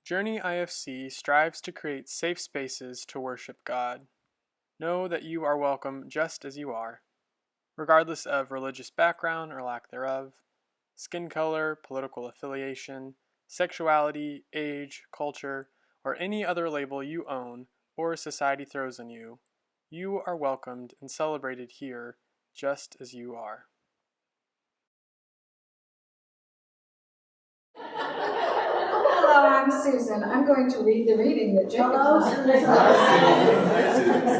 Journey IFC strives to create safe spaces to worship God. Know that you are welcome just as you are, regardless of religious background or lack thereof, skin color, political affiliation, sexuality, age, culture, or any other label you own or society throws on you. You are welcomed and celebrated here just as you are. Hello, I'm Susan. I'm going to read the reading that Jacob.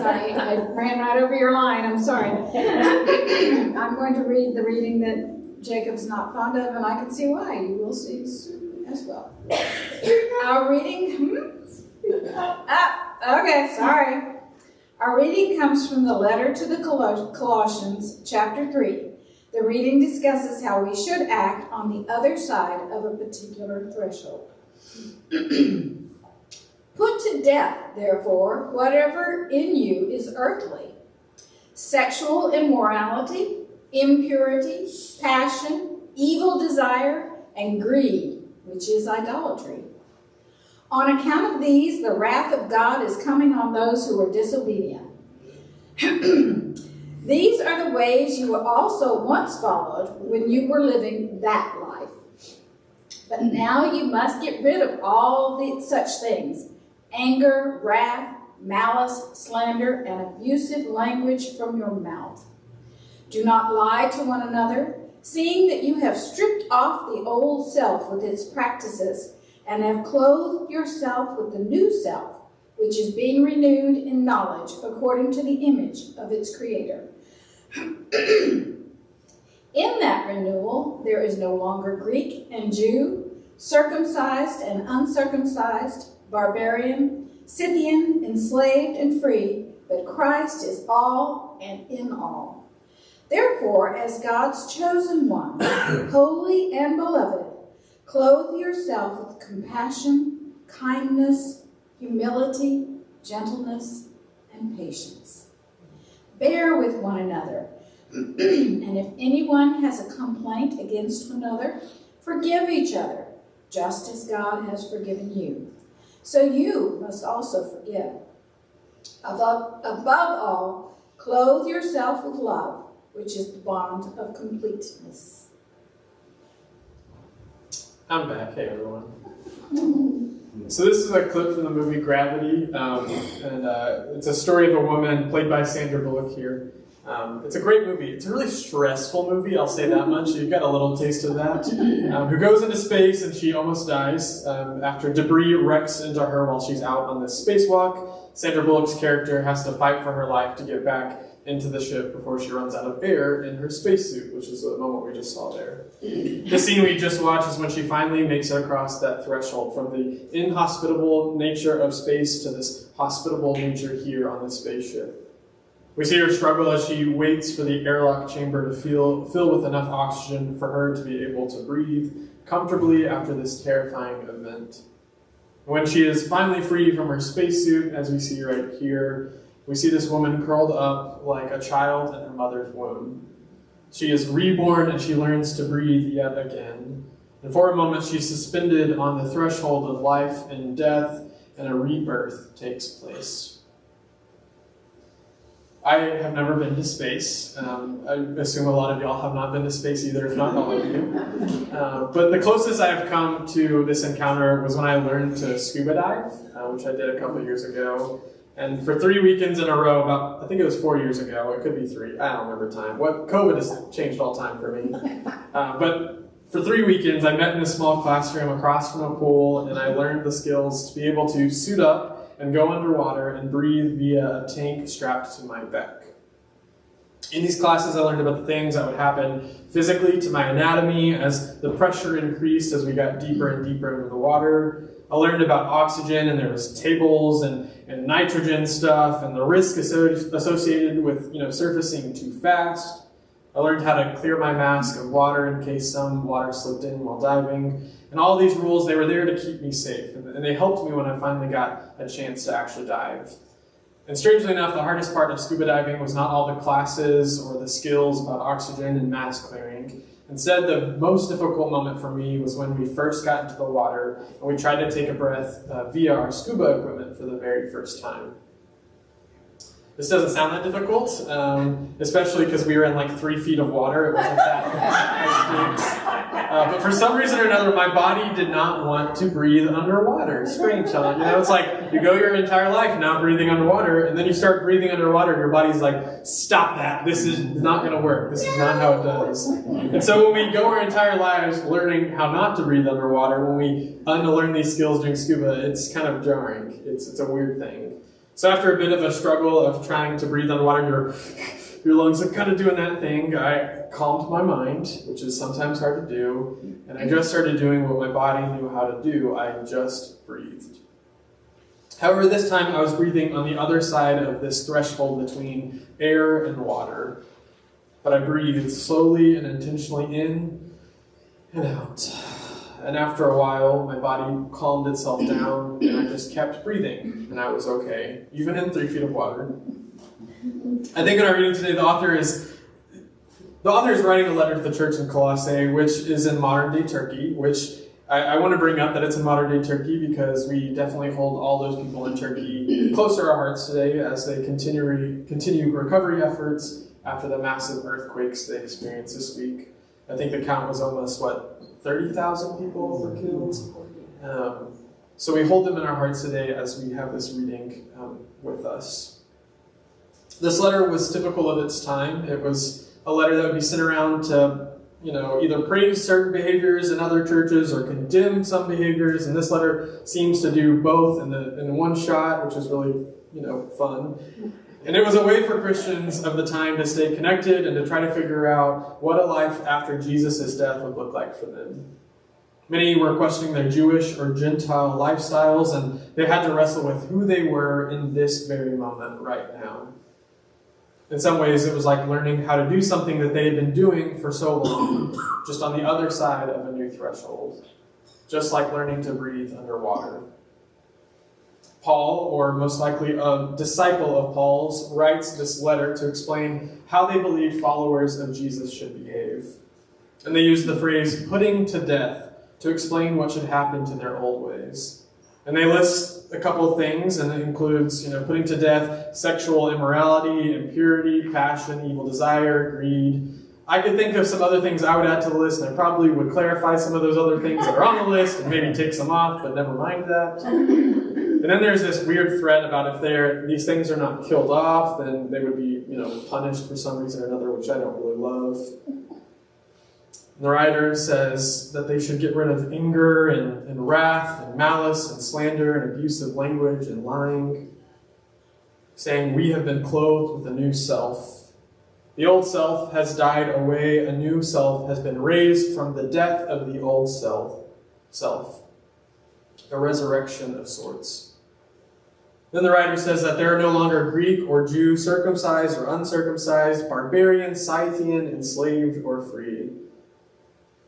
Sorry, I ran right over your line. I'm sorry. I'm going to read the reading that Jacob's not fond of, and I can see why. You will see soon as well. Our reading. Okay, sorry. Our reading comes from the letter to the Colossians, chapter 3. The reading discusses how we should act on the other side of a particular threshold. Put to death, therefore, whatever in you is earthly: sexual immorality, impurity, passion, evil desire, and greed, which is idolatry. On account of these, the wrath of God is coming on those who are disobedient. These are the ways you also once followed when you were living that life. But now you must get rid of all such things: anger, wrath, malice, slander, and abusive language from your mouth. Do not lie to one another, seeing that you have stripped off the old self with its practices and have clothed yourself with the new self, which is being renewed in knowledge according to the image of its creator. In that renewal, there is no longer Greek and Jew, circumcised and uncircumcised, barbarian, Scythian, enslaved and free, but Christ is all and in all. Therefore, as God's chosen one, holy and beloved, clothe yourself with compassion, kindness, humility, gentleness, and patience. Bear with one another, and if anyone has a complaint against another, forgive each other, just as God has forgiven you. So you must also forgive. Above all, clothe yourself with love, which is the bond of completeness. I'm back. Hey, everyone. So this is a clip from the movie Gravity, and it's a story of a woman played by Sandra Bullock here. It's a great movie. It's a really stressful movie, I'll say that much. You've got a little taste of that. Who goes into space and she almost dies after debris wrecks into her while she's out on this spacewalk. Sandra Bullock's character has to fight for her life to get back into the ship before she runs out of air in her spacesuit, which is the moment we just saw there. The scene we just watched is when she finally makes it across that threshold from the inhospitable nature of space to this hospitable nature here on the spaceship. We see her struggle as she waits for the airlock chamber to fill with enough oxygen for her to be able to breathe comfortably after this terrifying event. When she is finally free from her spacesuit, as we see right here, we see this woman curled up like a child in her mother's womb. She is reborn and she learns to breathe yet again. And for a moment, she's suspended on the threshold of life and death, and a rebirth takes place. I have never been to space. I assume a lot of y'all have not been to space either, if not all of you. But the closest I've come to this encounter was when I learned to scuba dive, which I did a couple years ago. And for 3 weekends in a row, I think it was 4 years ago, it could be 3, I don't remember time. COVID has changed all time for me. But for 3 weekends, I met in a small classroom across from a pool, and I learned the skills to be able to suit up and go underwater and breathe via a tank strapped to my back. In these classes, I learned about the things that would happen physically to my anatomy as the pressure increased as we got deeper and deeper into the water. I learned about oxygen, and there was tables and nitrogen stuff and the risk associated with surfacing too fast. I learned how to clear my mask of water in case some water slipped in while diving. And all these rules, they were there to keep me safe. And they helped me when I finally got a chance to actually dive. And strangely enough, the hardest part of scuba diving was not all the classes or the skills about oxygen and mask clearing. Instead, the most difficult moment for me was when we first got into the water and we tried to take a breath via our scuba equipment for the very first time. This doesn't sound that difficult, especially because we were in like 3 feet of water. It wasn't that extreme. But for some reason or another, my body did not want to breathe underwater. Strange, huh? You know, it's like you go your entire life not breathing underwater, and then you start breathing underwater, and your body's like, stop that. This is not going to work. This is not how it does. And so when we go our entire lives learning how not to breathe underwater, when we unlearn these skills doing scuba, it's kind of jarring. It's a weird thing. So after a bit of a struggle of trying to breathe underwater, your lungs are kind of doing that thing, I calmed my mind, which is sometimes hard to do, and I just started doing what my body knew how to do. I just breathed. However, this time I was breathing on the other side of this threshold between air and water. But I breathed slowly and intentionally in and out. And after a while, my body calmed itself down, and I just kept breathing, and I was okay, even in 3 feet of water. I think in our reading today, the author is writing a letter to the church in Colossae, which is in modern-day Turkey, which I want to bring up that it's in modern-day Turkey because we definitely hold all those people in Turkey close to our hearts today as they continue recovery efforts after the massive earthquakes they experienced this week. I think the count was almost, 30,000 people were killed? So we hold them in our hearts today as we have this reading with us. This letter was typical of its time. It was a letter that would be sent around to, either praise certain behaviors in other churches or condemn some behaviors. And this letter seems to do both in one shot, which is really, fun. And it was a way for Christians of the time to stay connected and to try to figure out what a life after Jesus' death would look like for them. Many were questioning their Jewish or Gentile lifestyles, and they had to wrestle with who they were in this very moment right now. In some ways, it was like learning how to do something that they had been doing for so long, just on the other side of a new threshold. Just like learning to breathe underwater. Paul, or most likely a disciple of Paul's, writes this letter to explain how they believe followers of Jesus should behave. And they use the phrase, putting to death, to explain what should happen to their old ways. And they list a couple of things, and it includes, putting to death sexual immorality, impurity, passion, evil desire, greed. I could think of some other things I would add to the list, and I probably would clarify some of those other things that are on the list, and maybe take some off, but never mind that. And then there's this weird thread about if these things are not killed off, then they would be, punished for some reason or another, which I don't really love. The writer says that they should get rid of anger and wrath and malice and slander and abusive language and lying, saying we have been clothed with a new self. The old self has died away, a new self has been raised from the death of the old self. A resurrection of sorts. Then the writer says that there are no longer Greek or Jew, circumcised or uncircumcised, barbarian, Scythian, enslaved or free.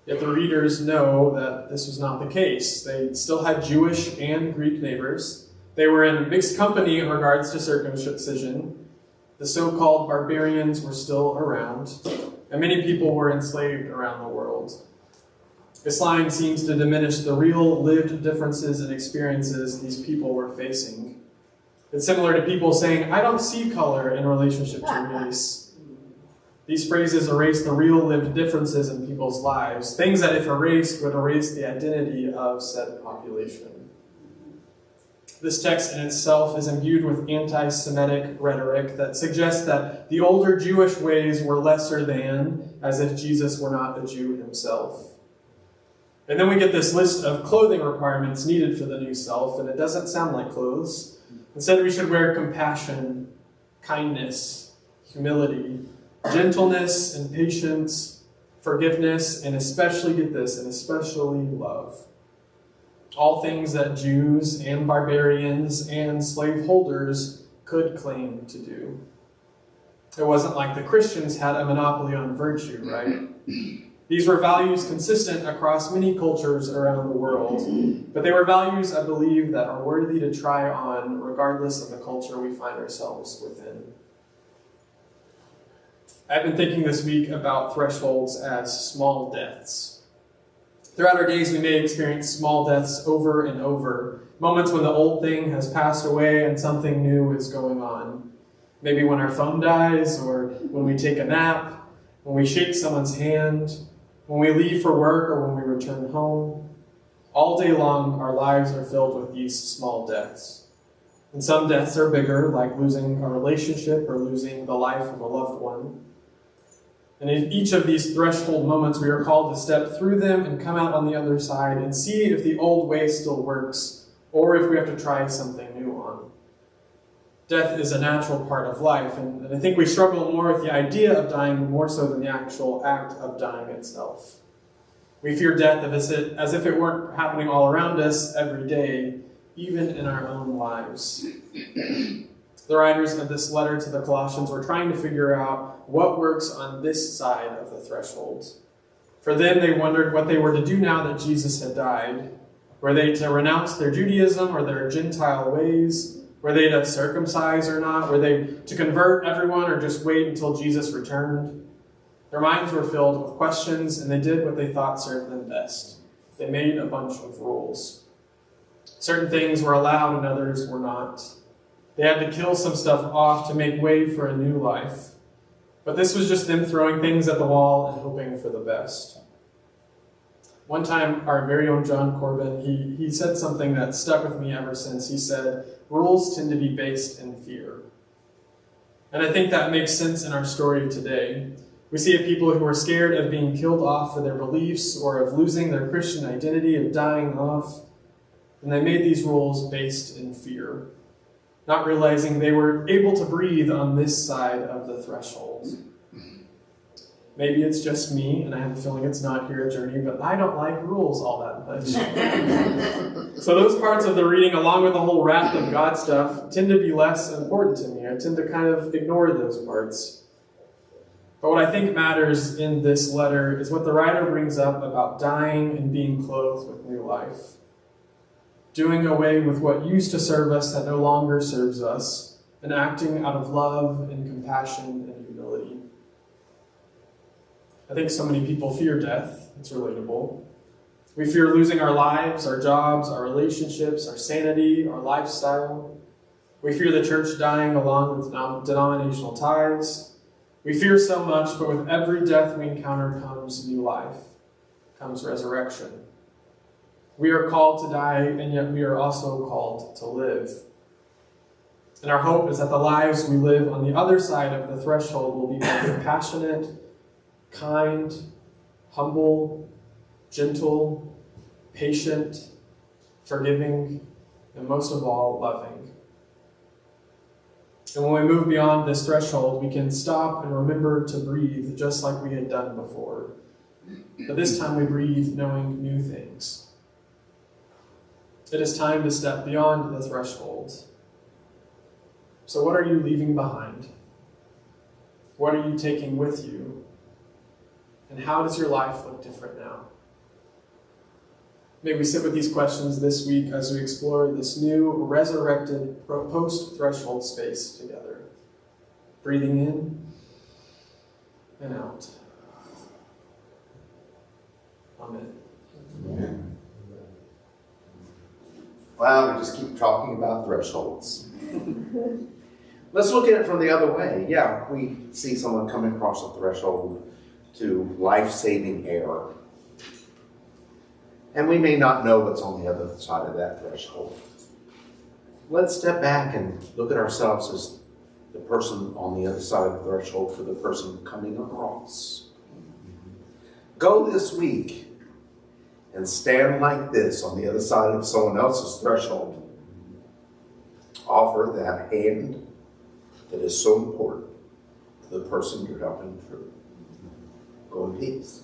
Yet the readers know that this was not the case. They still had Jewish and Greek neighbors. They were in mixed company in regards to circumcision. The so-called barbarians were still around, and many people were enslaved around the world. This line seems to diminish the real lived differences and experiences these people were facing. It's similar to people saying, I don't see color in relationship to race. These phrases erase the real lived differences in people's lives, things that if erased would erase the identity of said population. This text in itself is imbued with anti-Semitic rhetoric that suggests that the older Jewish ways were lesser than, as if Jesus were not a Jew himself. And then we get this list of clothing requirements needed for the new self, and it doesn't sound like clothes. Instead, we should wear compassion, kindness, humility, gentleness and patience, forgiveness, and especially, get this, and especially love. All things that Jews and barbarians and slaveholders could claim to do. It wasn't like the Christians had a monopoly on virtue, right? These were values consistent across many cultures around the world, but they were values, I believe, that are worthy to try on regardless of the culture we find ourselves within. I've been thinking this week about thresholds as small deaths. Throughout our days, we may experience small deaths over and over. Moments when the old thing has passed away and something new is going on. Maybe when our phone dies, or when we take a nap, when we shake someone's hand, when we leave for work, or when we return home. All day long, our lives are filled with these small deaths. And some deaths are bigger, like losing a relationship or losing the life of a loved one. And in each of these threshold moments, we are called to step through them and come out on the other side and see if the old way still works, or if we have to try something new on. Death is a natural part of life, and I think we struggle more with the idea of dying more so than the actual act of dying itself. We fear death as if it weren't happening all around us every day, even in our own lives. The writers of this letter to the Colossians were trying to figure out what works on this side of the threshold. For them, they wondered what they were to do now that Jesus had died. Were they to renounce their Judaism or their Gentile ways? Were they to circumcise or not? Were they to convert everyone or just wait until Jesus returned? Their minds were filled with questions, and they did what they thought served them best. They made a bunch of rules. Certain things were allowed and others were not. They had to kill some stuff off to make way for a new life. But this was just them throwing things at the wall and hoping for the best. One time, our very own John Corbin, he said something that stuck with me ever since. He said, rules tend to be based in fear. And I think that makes sense in our story today. We see a people who are scared of being killed off for their beliefs or of losing their Christian identity, of dying off. And they made these rules based in fear, not realizing they were able to breathe on this side of the threshold. Maybe it's just me, and I have a feeling it's not here at Journey, but I don't like rules all that much. So those parts of the reading, along with the whole wrath of God stuff, tend to be less important to me. I tend to kind of ignore those parts. But what I think matters in this letter is what the writer brings up about dying and being clothed with new life. Doing away with what used to serve us that no longer serves us, and acting out of love and compassion and humility. I think so many people fear death. It's relatable. We fear losing our lives, our jobs, our relationships, our sanity, our lifestyle. We fear the church dying along with denominational ties. We fear so much, but with every death we encounter comes new life, comes resurrection. We are called to die, and yet we are also called to live. And our hope is that the lives we live on the other side of the threshold will be more compassionate, kind, humble, gentle, patient, forgiving, and most of all, loving. And when we move beyond this threshold, we can stop and remember to breathe just like we had done before. But this time we breathe knowing new things. It is time to step beyond the threshold. So what are you leaving behind? What are you taking with you? And how does your life look different now? May we sit with these questions this week as we explore this new, resurrected, post-threshold space together. Breathing in and out. Amen. Amen. Wow, we just keep talking about thresholds. Let's look at it from the other way. Yeah, we see someone coming across the threshold to life-saving air. And we may not know what's on the other side of that threshold. Let's step back and look at ourselves as the person on the other side of the threshold for the person coming across. Go this week and stand like this on the other side of someone else's threshold. Offer that hand that is so important to the person you're helping through. Go in peace.